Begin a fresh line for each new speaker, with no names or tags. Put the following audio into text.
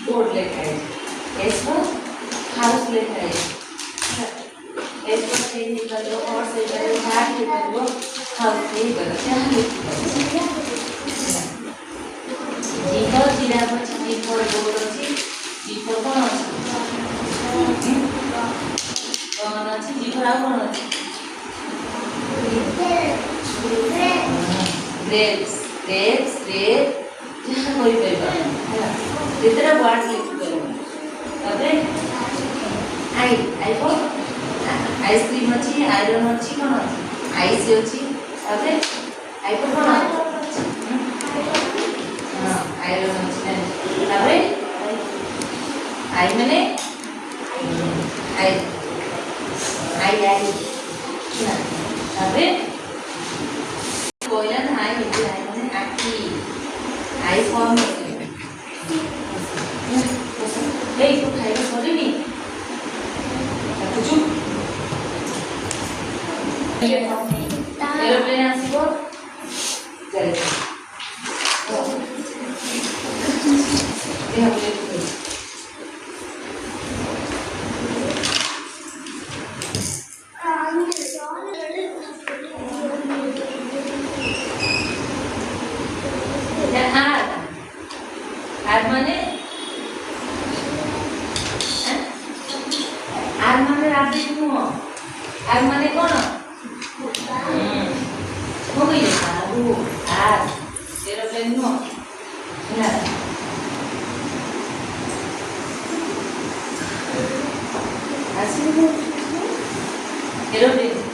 board लेखा है S पर हाउस लेखा है एस पर से निकल लो और से निकल लो हाथ निकल लो हाउस से निकल लो क्या लिखा जी पर जीरा पर जी पर बोर्ड ଅଛି जी पर कौन ଅଛି कौन ଅଛି जी पर ଆଉ कौन ଅଛି grapes grapes grape ଯାହା କରିପାରିବା ହେଲା ଯେତେଟା ୱାର୍ଡ ଲେଖିପାରିବା ତାପରେ ଆଇ କଣ ଆଇସ୍କ୍ରିମ୍ ଅଛି ଆଇରନ୍ ଅଛି କଣ ଅଛି ଆଇସ୍ ଅଛି ତାପରେ ଆଇ କଣ ହଁ ଆଇରନ୍ ଅଛି ତାପରେ ଆଇ ମାନେ ଆଇ ତାପରେ କହିଲା ନା ଆଇ ମାନେ ଆଖି आई फॉर्म ए तो खाइबा सरीनी कुछु एरोप्लेन आसीबो चले ये हम लेते माने कौन हो गई आलू आर एरोप्लेन नो ना आसी एरोप्लेन